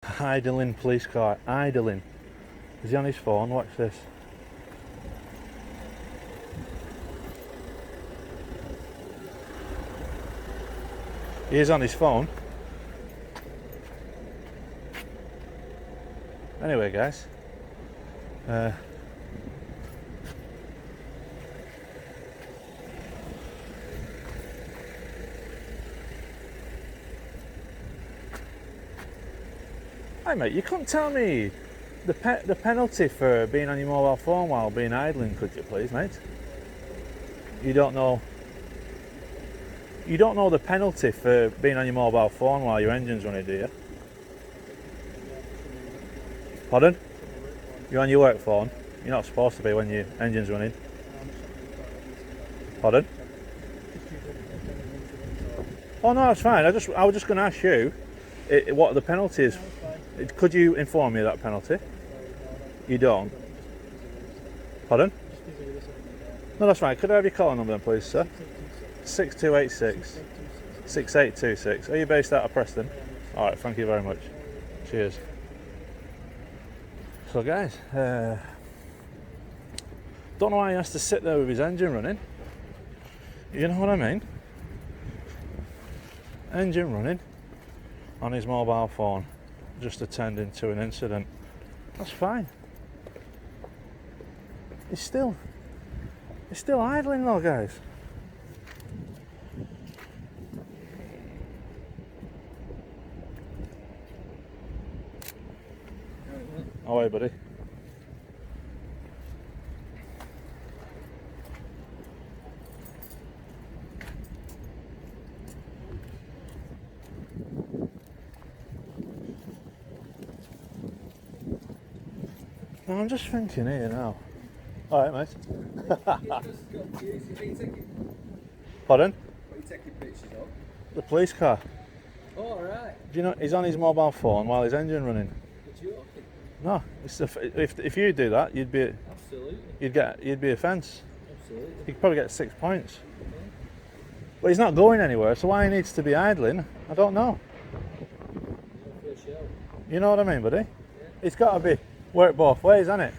Idling police car, idling. Is he on his phone? Watch this. He is on his phone. Anyway, guys. Hi mate, you couldn't tell me the penalty for being on your mobile phone while being idling, could you please, mate? You don't know the penalty for being on your mobile phone while your engine's running, do you? Pardon? You're on your work phone. You're not supposed to be when your engine's running. Pardon? Oh no, that's fine. I was just going to ask you what the penalty is. Could you inform me of that penalty? You don't? Pardon? No, that's fine. Could I have your call number then, please, sir? 6286 6826. Are you based out of Preston? Alright, thank you very much. Cheers. So guys, don't know why he has to sit there with his engine running. You know what I mean? Engine running on his mobile phone, just attending to an incident. That's fine. He's still idling though, guys. Oh, hey, buddy. No, I'm just thinking here now. All right, mate. Pardon? What are you taking pictures of? The police car. Oh, alright. Do you know he's on his mobile phone while his engine running? But you okay? No, if you do that, you'd be Absolutely. you'd be offence. Absolutely. You'd probably get 6 points. But he's not going anywhere, so why he needs to be idling, I don't know. You know what I mean, buddy? Yeah. It's got to be work both ways, hasn't it?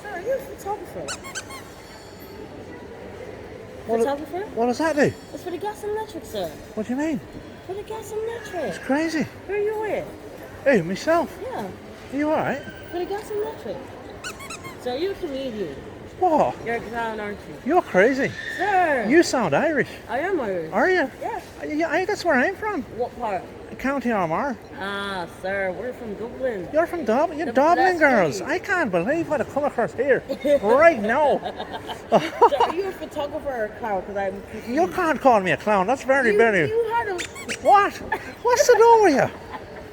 Sir, are you a photographer? Photographer? What does that do? It's for the gas and electric, sir. What do you mean? For the gas and electric. It's crazy. Who are you with? Hey, myself. Yeah, Are you alright? for the gas and electric. Sir, you're a comedian. What? You're a clown, aren't you? You're crazy. Sir! You sound Irish. I am Irish. Are you? Yeah. Yeah, that's where I'm from. What part? County Armagh. Ah, sir, we're from Dublin. You're from Dublin. You're The Dublin blessed girls. city. I can't believe what I've come across here right now. So are you a photographer or a clown? Because I'm confused. You can't call me a clown. That's very, very. You had a... What? What's the deal with you?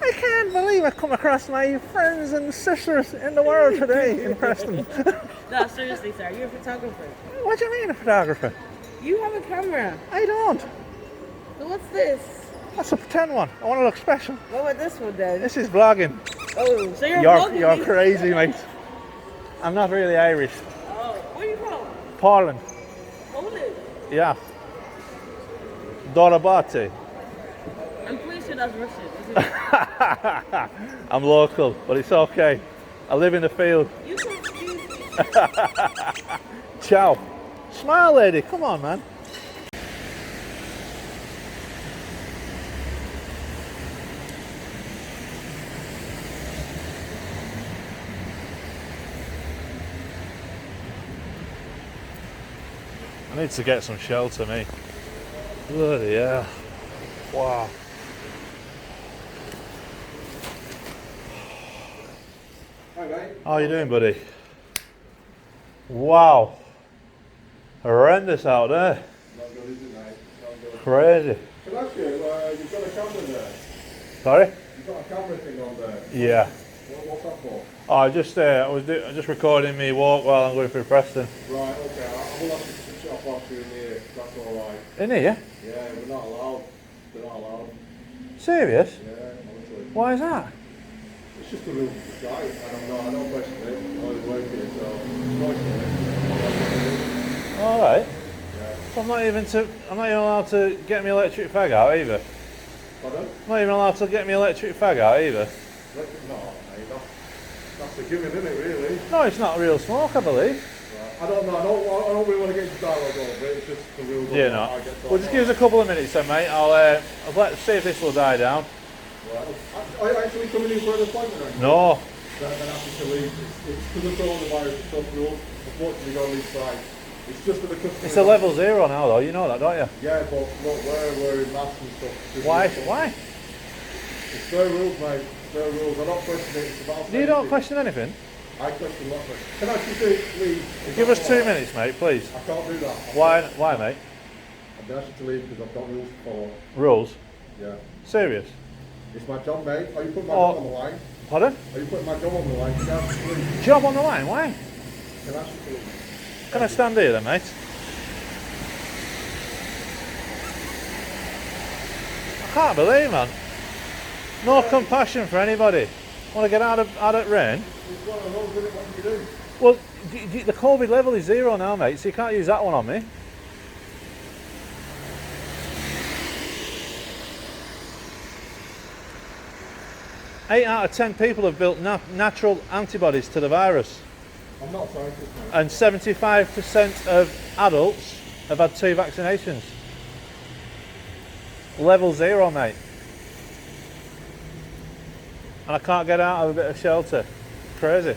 I can't believe I've come across my friends and sisters in the world today in Preston. No, seriously, sir, you're a photographer. What do you mean a photographer? You have a camera. I don't. So what's this? That's a pretend one. I want to look special. What about this one then? This is vlogging. Oh, so you're You're vlogging me? crazy, mate. I'm not really Irish. Oh, where are you from? Poland. Poland. Yeah. Dorabate. I'm pretty sure that's Russian, isn't it? I'm local, but it's okay. I live in the field. You confused me. Ciao. Smile, lady. Come on, man. I need to get some shelter, me. Bloody hell. Wow. Hi, mate. How are you doing, buddy? Wow. Horrendous out there. Not good, is it, mate? Not good. Crazy. Can I ask you, you've got a camera there? Sorry? You've got a camera thing on there. Yeah. What's that for? Oh, I was just recording me walk while I'm going through Preston. Right, okay. I will have to shop off you in here. That's alright. In here? Yeah, we're not allowed. They're not allowed. Serious? Yeah, honestly. Why is that? It's just the rules of the site. I don't question it. I always work here, so it's nice. All right. Yeah. So I'm not even allowed to get my electric fag out either. Pardon? I'm not even allowed to get my electric fag out either. No, mate, that's a given, isn't it, really? No, it's not real smoke, I believe. Right. I don't know, I don't really want to get into dialogue over it, it's just the rules. Yeah, no. Well, just give us a couple of minutes then, mate. I'll see if this will die down. Right. Are you actually coming in for an appointment or anything? No. Then I have to leave. It's because of coronavirus, it's tough rules. Unfortunately, got to leave site. It's just for the customer. It's a level 0 now, though. You know that, don't you? Yeah, but look, we're wearing masks and stuff. Just Why? rules. Why? It's their rules, mate. It's their rules. I don't question it. It's about You don't safety. question anything? I question lots of it. Can I just leave? Give us 2 minutes, mate, please. I can't do that. Why, mate? I've been asked to leave because I've got rules to follow. Rules? Yeah. Serious? It's my job, mate. Are you putting my Oh. job on the line? Pardon? Are you putting my job on the line? Can I ask you to leave? Job on the line, why? Can I ask you to leave? Can I stand here then, mate? I can't believe, man. No compassion for anybody. Want to get out of rain? It's one of those, isn't it? What do you do? Well, the COVID level is 0 now, mate, so you can't use that one on me. Eight out of 10 people have built natural antibodies to the virus, I'm not a scientist, mate. and 75% of adults have had 2 vaccinations. Level 0, mate. And I can't get out of a bit of shelter. Crazy.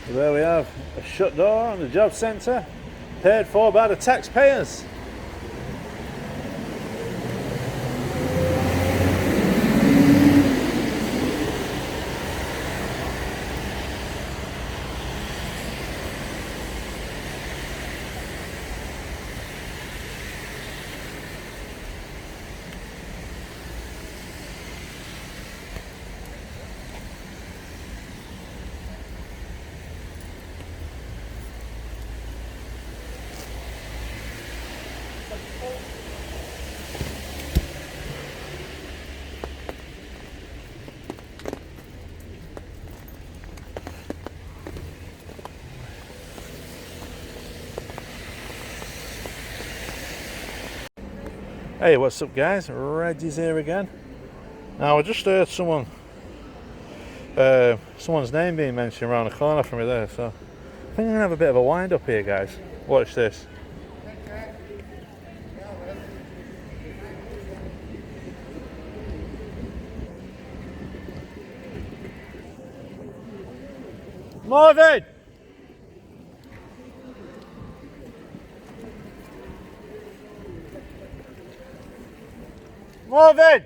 So there we have a shut door on the job centre, paid for by the taxpayers. Hey, what's up guys? Reggie's here again. Now I just heard someone's name being mentioned around the corner from me there, so I think I'm gonna have a bit of a wind up here, guys. Watch this. Marvin! Marvin!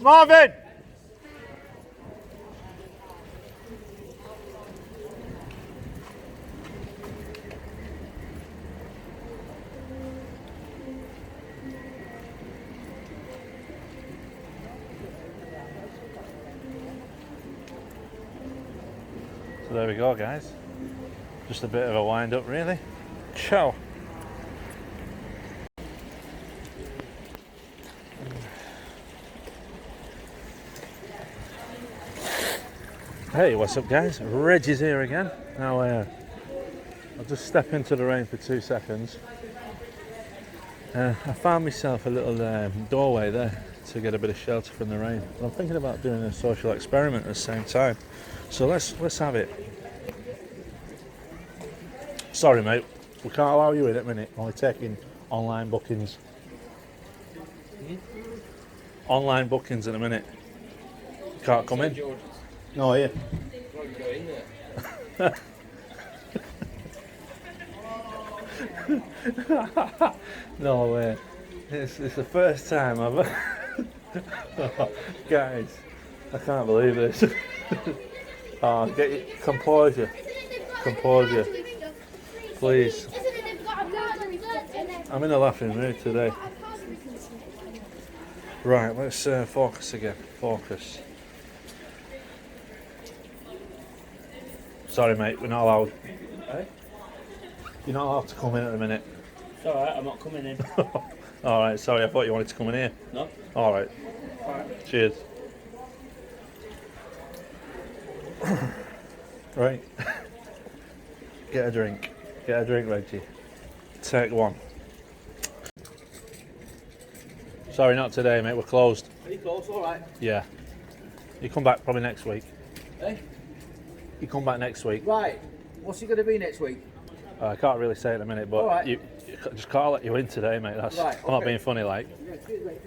Marvin! there we go, guys. Just a bit of a wind up, really. Ciao. Hey, what's up, guys? Reggie's here again. Now, I'll just step into the rain for 2 seconds. I found myself a little doorway there to get a bit of shelter from the rain. I'm thinking about doing a social experiment at the same time. So let's have it. Sorry, mate. We can't allow you in at the minute. Only taking online bookings. Online bookings in a minute. Can't come in. No, here. Go in there. No way. It's the first time I've... Guys, I can't believe this. Oh, get your composure. Composure. Please. I'm in a laughing mood today. Right, let's focus again. Focus. Sorry, mate, we're not allowed. Hey? You're not allowed to come in at the minute. It's alright, I'm not coming in. Alright, sorry, I thought you wanted to come in here. No? Alright. Alright. Cheers. Right. Get a drink. Get a drink, Reggie. Take one. Sorry, not today, mate. We're closed. Are you close? Alright. Yeah. You come back probably next week. Hey? You come back next week. Right. What's it going to be next week? I can't really say at the minute, but Alright. you just can't let you in today, mate. That's Right, I'm not okay. being funny, like. Yeah, cheers, mate.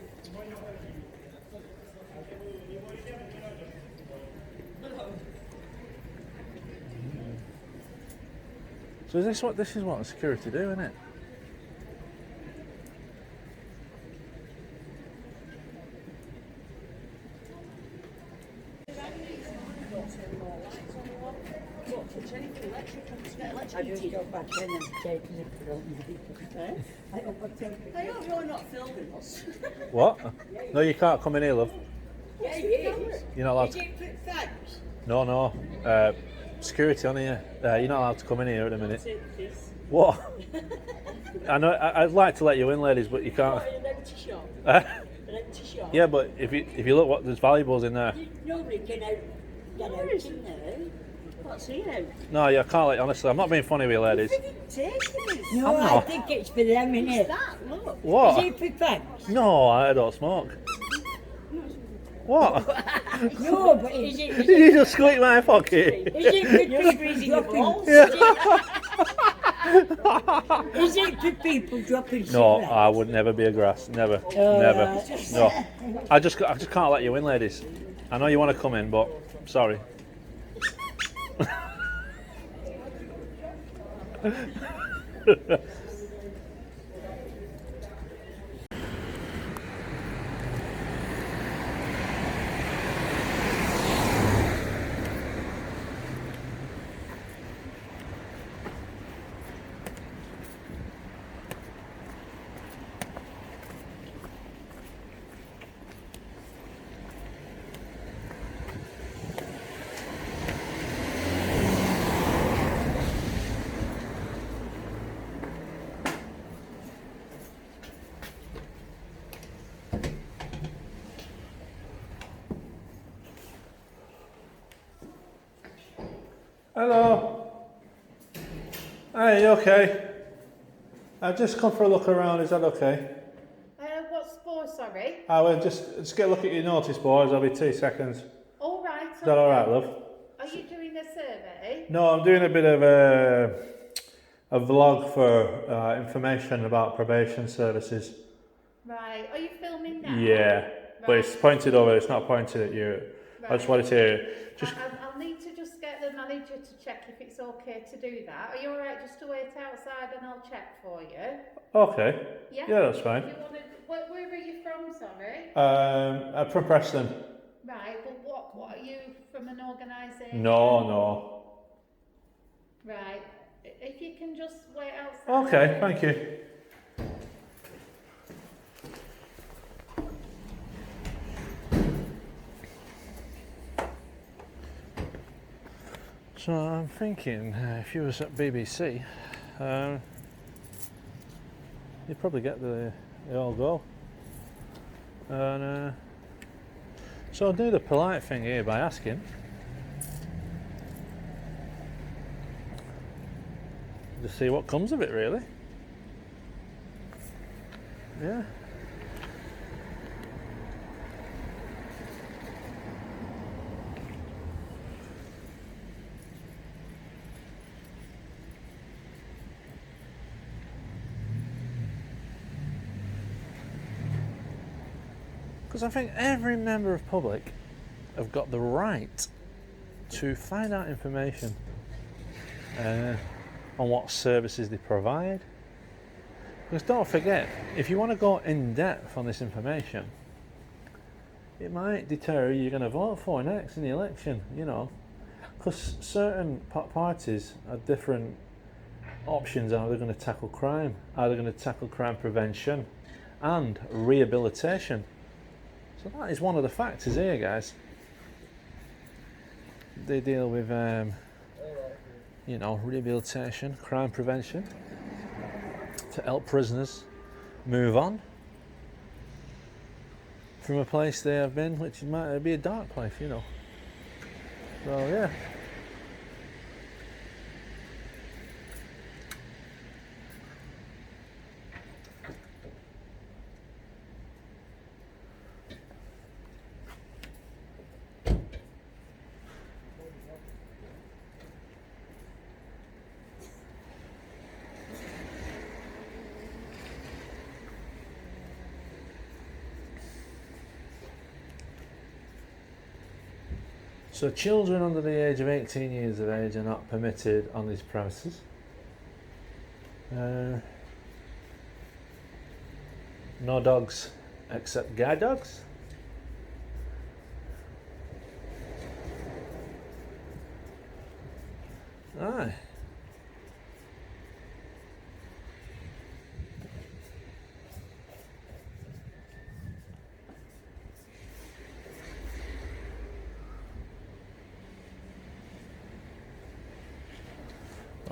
So this is what the security do, isn't it? I just go back in and take it from I hope you're not filming us. What? No, you can't come in here, love. Yeah, he is. You're not allowed Is to. it for thanks? No. Security on here. You're not allowed to come in here at the minute. This. What? I know. I'd like to let you in, ladies, but you can't. An empty shop. Eh? An empty shop. Yeah, but if you look, what there's valuables in there. Nobody can get out in there. What's he out? No, yeah, I can't let. Honestly, I'm not being funny with you, ladies. No, I'm I not. think it's for them, innit? That, look. What? Is it for thanks? No, I don't smoke. What? No, but is it Did you just squeak my pocket? for people dropping? Is it for people dropping No, cigarettes? I would never be a grass. Never. Oh, Never. right. No. I just can't let you in, ladies. I know you want to come in, but sorry. Hello. Hey, you okay? I've just come for a look around. Is that okay? What's for, sorry? I will just get a look at your notice boards. I'll be 2 seconds. All right. Is that all right, love? Are you doing a survey? No, I'm doing a bit of a vlog for information about probation services. Right. Are you filming now? Yeah, but it's pointed over. It's not pointed at you. I just wanted to just. I'll need to just get the manager to check if it's okay to do that. Are you all right just to wait outside and I'll check for you? Okay. Yeah? Yeah, that's fine. You wanna, where are you from, sorry? I'm from Preston. Right, well what are you from an organisation? No. Right. If you can just wait outside. Okay, thank you. So I'm thinking, if you was at BBC, you'd probably get the all go. And so I'll do the polite thing here by asking. Just see what comes of it, really. Yeah. Because I think every member of public have got the right to find out information on what services they provide. Because don't forget, if you want to go in depth on this information, it might deter who you're going to vote for next in the election, you know. Because certain parties have different options how they're going to tackle crime. Are they going to tackle crime prevention and rehabilitation? So that is one of the factors here, guys. They deal with, you know, rehabilitation, crime prevention, to help prisoners move on from a place they have been, which might be a dark place, you know. So yeah. So children under the age of 18 years of age are not permitted on these premises. No dogs except guide dogs. Aye.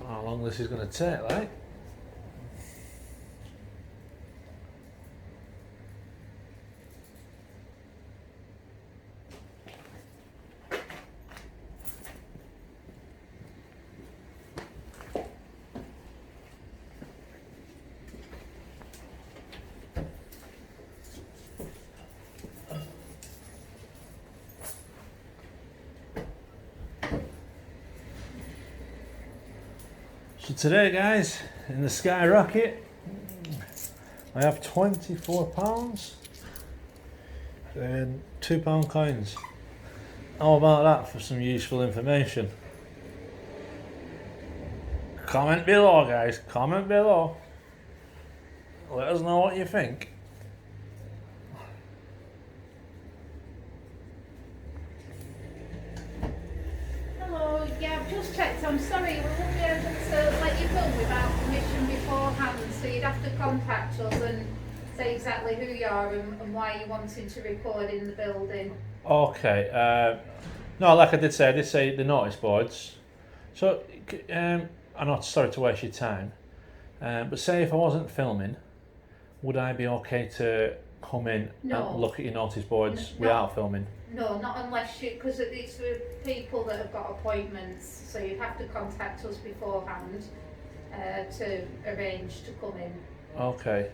How long this is going to take, like? So today, guys, in the Skyrocket, I have £24 and £2 coins. How about that for some useful information? Comment below, guys, comment below. Let us know what you think. Hello, yeah, I've just checked. I'm sorry, we won't be able to let you film without permission beforehand, so you'd have to contact us and say exactly who you are and why you're wanting to record in the building. Okay. No, like I did say the notice boards. So, I'm not sorry to waste your time, but say if I wasn't filming, would I be okay to come in No. and look at your notice boards No. without filming? No, not unless you, because it's for people that have got appointments, so you'd have to contact us beforehand to arrange to come in. Okay.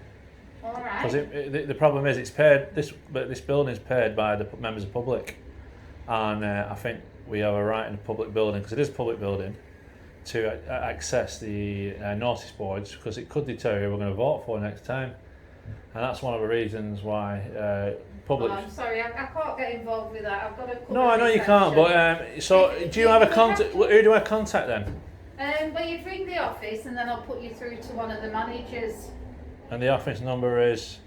All right. Because the problem is it's paid. This building is paid by the members of public, and I think we have a right in a public building, because it is a public building, to access the notice boards, because it could deter who we're going to vote for next time, and that's one of the reasons why public. Oh, I'm sorry, I can't get involved with that. I've got to cover No, I know you can't. But so do you have a contact? Who do I contact then? Well, you'd ring the office and then I'll put you through to one of the managers. And the office number is.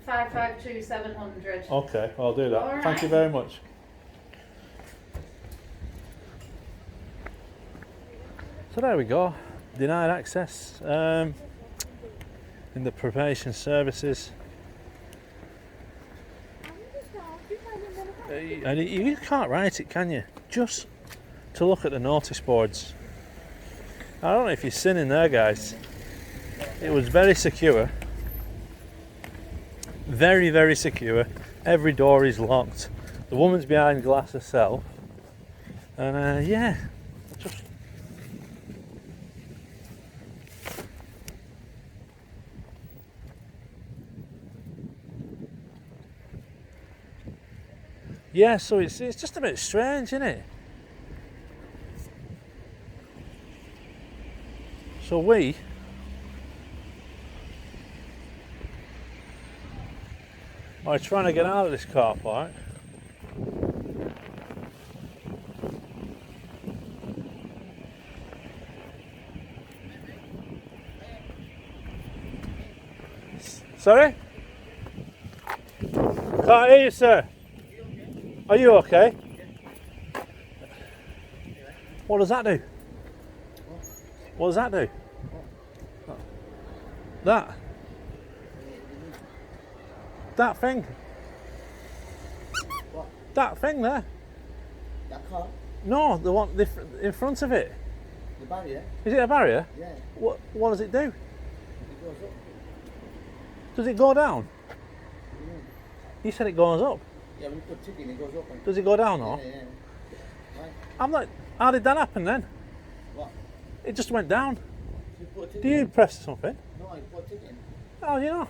552 700. Okay, I'll do that. All Thank you right. very much. So there we go. Denied access in the probation services. And you can't write it, can you? Just to look at the notice boards. I don't know if you've seen in there, guys. It was very secure. Very, very secure. Every door is locked. The woman's behind glass herself. And yeah, just... Yeah, so it's just a bit strange, isn't it? So we are trying to get out of this car park. Sorry? Can't hear you, sir. Are you okay? What does that do? What does that do? That thing. That thing there. That car? No, the one in front of it. The barrier? Is it a barrier? Yeah. What does it do? It goes up. Does it go down? You said it goes up. Yeah, when you put ticket in, it goes up. And Does it go down though? yeah. Right. I'm like, how did that happen then? What? It just went down. So you put a ticket Do you in? press something? No, you put a ticket in. Oh, you know.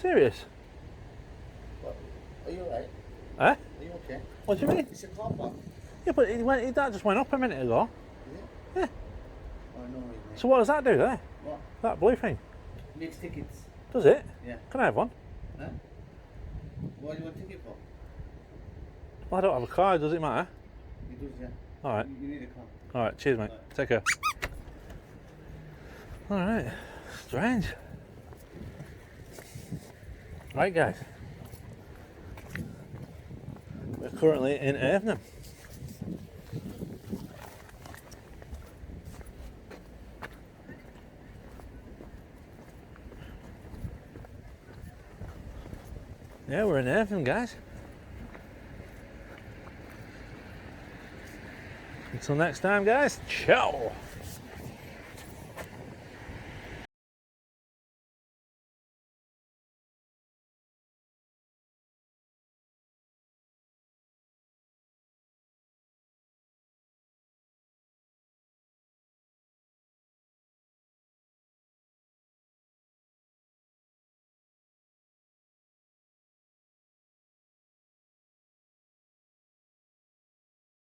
Serious? What? Are you alright? Eh? Are you okay? What do you mean? It's a car park. Yeah, but that just went up a minute ago. Is it? Yeah. Oh, no, mate. So what does that do there? What? That blue thing? Makes tickets. Does it? Yeah. Can I have one? Huh? What do you want a ticket for? Well, I don't have a car, does it matter? It does, yeah. Alright. You need a car. Alright, cheers mate. Alright. Take care. Alright. Strange. Right guys. We're currently in Avon. Yeah, we're in Avon, guys. Until next time, guys. Ciao.